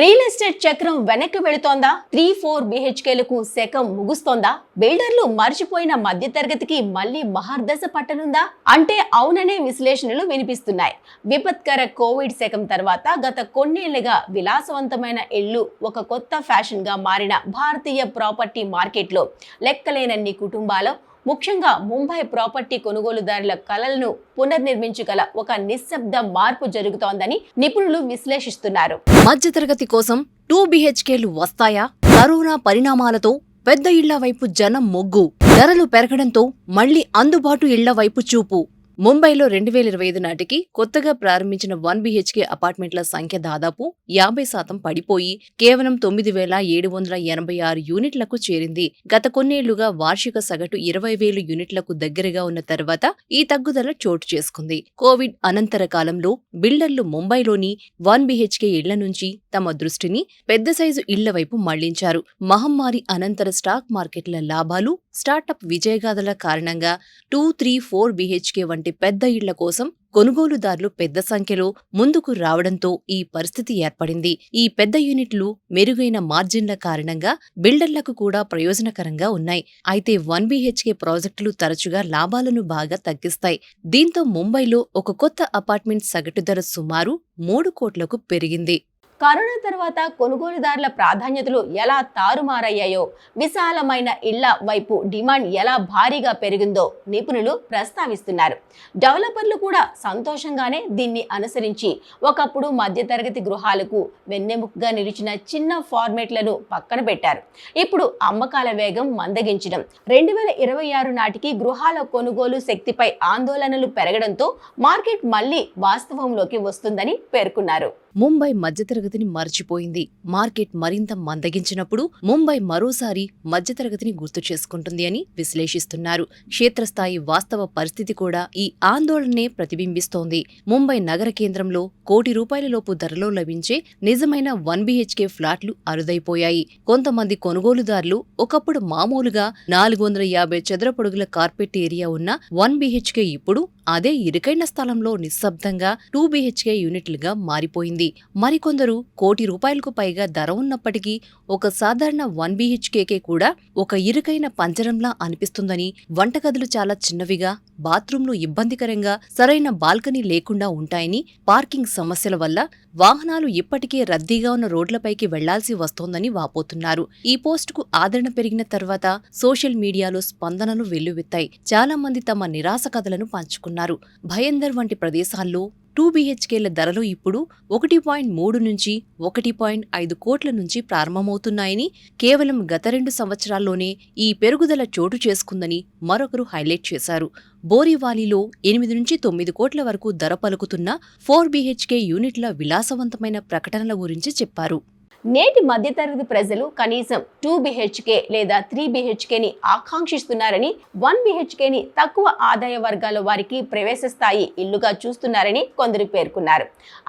Real estate చక్రం వెనక్కి వెళుతోందా? 3-4 బిహెచ్కేలకు శకం ముగుస్తోందా? బిల్డర్లు మర్చిపోయిన మధ్యతరగతికి మళ్లీ మహర్దశ పట్టనుందా అంటే అవుననే విశ్లేషణలు వినిపిస్తున్నాయి. విపత్కర కోవిడ్ శకం తర్వాత గత కొన్నేళ్లుగా విలాసవంతమైన ఇళ్లు ఒక కొత్త ఫ్యాషన్ గా మారిన భారతీయ ప్రాపర్టీ మార్కెట్లో లెక్కలేనన్ని కుటుంబాలు, ముఖ్యంగా ముంబై ప్రాపర్టీ కొనుగోలుదారుల కలలను పునర్నిర్మించగల ఒక నిశ్శబ్ద మార్పు జరుగుతోందని నిపుణులు విశ్లేషిస్తున్నారు. మధ్యతరగతి కోసం 2 బిహెచ్కేలు వస్తాయా? కరోనా పరిణామాలతో పెద్ద ఇళ్ల వైపు జనం మొగ్గు, ధరలు పెరగడంతో మళ్లీ అందుబాటు ఇళ్ల వైపు చూపు. ముంబైలో 2025 నాటికి కొత్తగా ప్రారంభించిన 1 బిహెచ్కే అపార్ట్మెంట్ల సంఖ్య దాదాపు 50% పడిపోయి కేవలం 9,786 యూనిట్లకు చేరింది. గత కొన్నేళ్లుగా వార్షిక సగటు 20,000 యూనిట్లకు దగ్గరగా ఉన్న తర్వాత ఈ తగ్గుదల చోటు చేసుకుంది. కోవిడ్ అనంతర కాలంలో బిల్డర్లు ముంబైలోని 1 బిహెచ్కే ఇళ్ల నుంచి తమ దృష్టిని పెద్ద సైజు ఇళ్ల వైపు మళ్లించారు. మహమ్మారి అనంతర స్టాక్ మార్కెట్ల లాభాలు, స్టార్టప్ విజయగాథల కారణంగా 2-3-4 బిహెచ్కే వంటి పెద్ద ఇళ్ల కోసం కొనుగోలుదారులు పెద్ద సంఖ్యలో ముందుకు రావడంతో ఈ పరిస్థితి ఏర్పడింది. ఈ పెద్ద యూనిట్లు మెరుగైన మార్జిన్ల కారణంగా బిల్డర్లకు కూడా ప్రయోజనకరంగా ఉన్నాయి. అయితే 1 బిహెచ్కే ప్రాజెక్టులు తరచుగా లాభాలను బాగా తగ్గిస్తాయి. దీంతో ముంబైలో ఒక కొత్త అపార్ట్మెంట్ సగటు ధర సుమారు 3 కోట్లకు పెరిగింది. కరోనా తర్వాత కొనుగోలుదారుల ప్రాధాన్యతలు ఎలా తారుమారయ్యాయో, విశాలమైన ఇళ్ల వైపు డిమాండ్ ఎలా భారీగా పెరిగిందో నిపుణులు ప్రస్తావిస్తున్నారు. డెవలపర్లు కూడా సంతోషంగానే దీన్ని అనుసరించి ఒకప్పుడు మధ్యతరగతి గృహాలకు వెన్నెముకగా నిలిచిన చిన్న ఫార్మేట్లను పక్కన పెట్టారు. ఇప్పుడు అమ్మకాల వేగం మందగించడం, 2026 నాటికి గృహాల కొనుగోలు శక్తిపై ఆందోళనలు పెరగడంతో మార్కెట్ మళ్లీ వాస్తవంలోకి వస్తుందని పేర్కొన్నారు. ముంబై మధ్యతరగతిని మర్చిపోయింది. మార్కెట్ మరింత మందగించినప్పుడు ముంబై మరోసారి మధ్యతరగతిని గుర్తు చేసుకుంటుంది అని విశ్లేషిస్తున్నారు. క్షేత్రస్థాయి వాస్తవ పరిస్థితి కూడా ఈ ఆందోళనే ప్రతిబింబిస్తోంది. ముంబై నగర కేంద్రంలో ₹1,00,00,000 ధరలో లభించే నిజమైన 1 బిహెచ్కే ఫ్లాట్లు అరుదైపోయాయి. కొంతమంది కొనుగోలుదారులు ఒకప్పుడు మామూలుగా 450 చదరపడుగుల కార్పెట్ ఏరియా ఉన్న 1 బిహెచ్కే ఇప్పుడు అదే ఇరుకైన స్థలంలో నిశ్శబ్దంగా 2 బిహెచ్కే యూనిట్లుగా మారిపోయింది. మరికొందరు ₹1,00,00,000కు పైగా ధర ఉన్నప్పటికీ ఒక సాధారణ 1 బిహెచ్కేకే కూడా ఒక ఇరుకైన పంజరంలా అనిపిస్తుందని, వంటగదులు చాలా చిన్నవిగా, బాత్రూంలు ఇబ్బందికరంగా, సరైన బాల్కనీ లేకుండా ఉంటాయని, పార్కింగ్ సమస్యల వల్ల వాహనాలు ఇప్పటికే రద్దీగా ఉన్న రోడ్లపైకి వెళ్లాల్సి వస్తోందని వాపోతున్నారు. ఈ పోస్టుకు ఆదరణ పెరిగిన తర్వాత సోషల్ మీడియాలో స్పందనలు వెల్లువెత్తాయి. చాలా మంది తమ నిరాశ కథలను పంచుకున్నారు. భయందర్ వంటి ప్రదేశాల్లో 2 బిహెచ్కేల ధరలు ఇప్పుడు 1.3 నుంచి 1.5 కోట్ల నుంచి ప్రారంభమవుతున్నాయని, కేవలం గత 2 సంవత్సరాల్లోనే ఈ పెరుగుదల చోటు చేసుకుందని మరొకరు హైలైట్ చేశారు. బోరివాలీలో 8 నుంచి 9 కోట్ల వరకు ధర పలుకుతున్న 4 బిహెచ్కే యూనిట్ల విలాసవంతమైన ప్రకటనల గురించి చెప్పారు. నేటి మధ్యతరగతి ప్రజలు కనీసం 2 బిహెచ్కే లేదా 3 బిహెచ్కేని ఆకాంక్షిస్తున్నారని, 1 బిహెచ్కేని తక్కువ ఆదాయ వర్గాల వారికి ప్రవేశ స్థాయి ఇల్లుగా చూస్తున్నారని కొందరు పేర్కొన్నారు.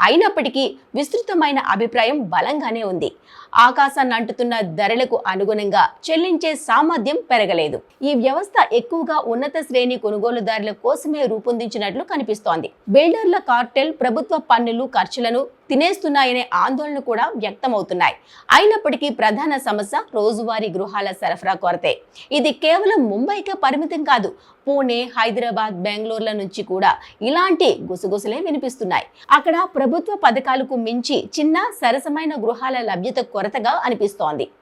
అయినప్పటికీ విస్తృతమైన అభిప్రాయం బలంగానే ఉంది. ఆకాశాన్ని అంటుతున్న ధరలకు అనుగుణంగా చెల్లించే సామర్థ్యం పెరగలేదు. ఈ వ్యవస్థ ఎక్కువగా ఉన్నత శ్రేణి కొనుగోలుదారుల కోసమే రూపొందించినట్లు కనిపిస్తోంది. బిల్డర్ల కార్టెల్ ప్రభుత్వ పన్నులు ఖర్చులను తినేస్తున్నాయనే ఆందోళన కూడా వ్యక్తమవుతున్నాయి. అయినప్పటికీ ప్రధాన సమస్య రోజువారీ గృహాల సరఫరా కొరతే. ఇది కేవలం ముంబైకే పరిమితం కాదు. పూణే, హైదరాబాద్, బెంగళూరుల నుంచి కూడా ఇలాంటి గుసగుసలే వినిపిస్తున్నాయి. అక్కడ ప్రభుత్వ పథకాలకు మించి చిన్న సరసమైన గృహాల లభ్యత కొరతగా అనిపిస్తోంది.